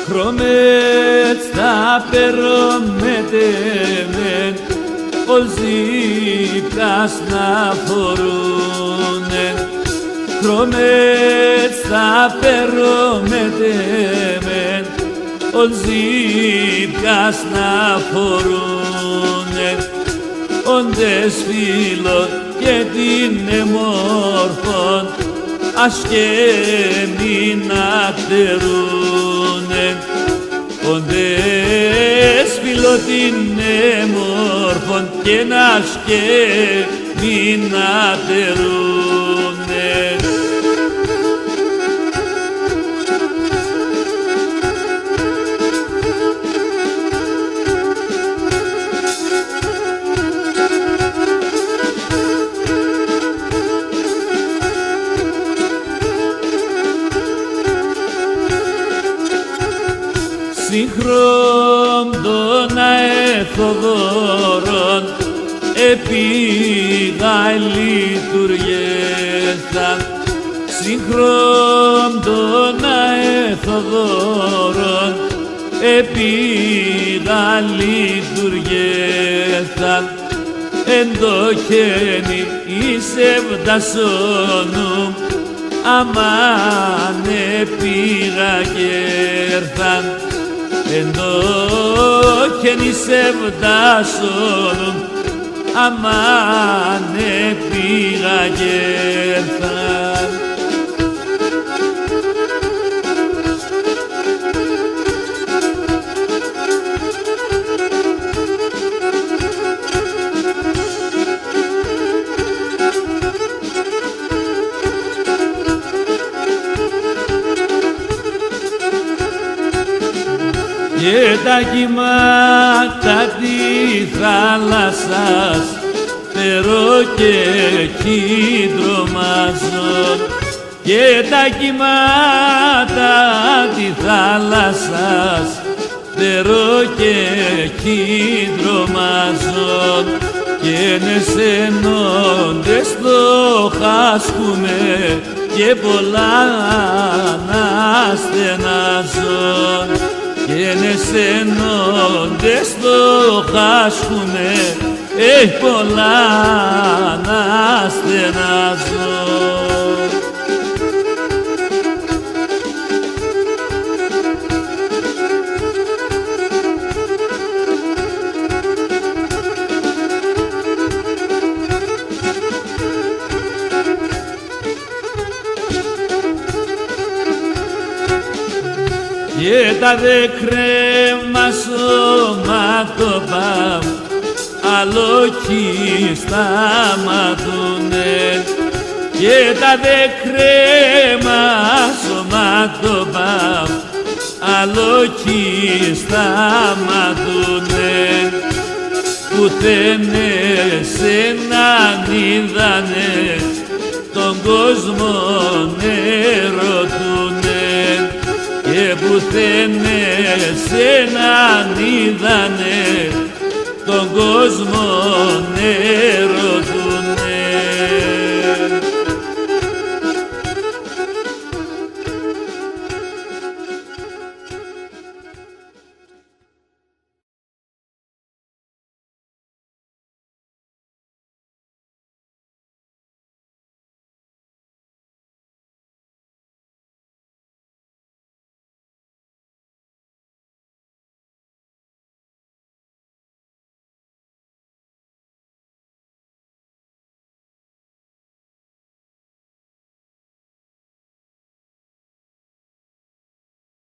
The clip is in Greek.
Χρώμετ στα περόμετεμεν ολζίπκας να φορούνεν. Χρώμετ στα περόμετεμεν ολζίπκας να φορούνεν. Όντες φίλων και την εμόρφων ασκέμι να τερούνε. Όντες φίλων την εμόρφων και να ασκέμι να τερούνε. Συγχρόμ των αεθοδόρων επήγα λειτουργέθαν. Συγχρόμ των αεθοδόρων επήγα λειτουργέθαν. Εν το χένι εις ευδασόνου αμάν επήγα κέρθαν. Εν το χένι σε βδάσον αμάν επήγα κέρθαν. Και τα κύματα τη θάλασσας περώ και εκεί τρομάζω. Και τα κύματα τη θάλασσας περώ και εκεί τρομάζω. Και νεσενώντες το χάσκουμε και πολλά να στενάζω. Και νεσενώντες το χάσκουμε πολλά να στενάζω. Και τα δε κρέμα σωματοπάμ άλλο κι σταματούνε. Και τα δε κρέμα σωματοπάμ άλλο κι σταματούνε. Πουθενές έναν είδανε τον κόσμο ερωτούνε. Και πουθενές έναν είδανε τον κόσμο νερό.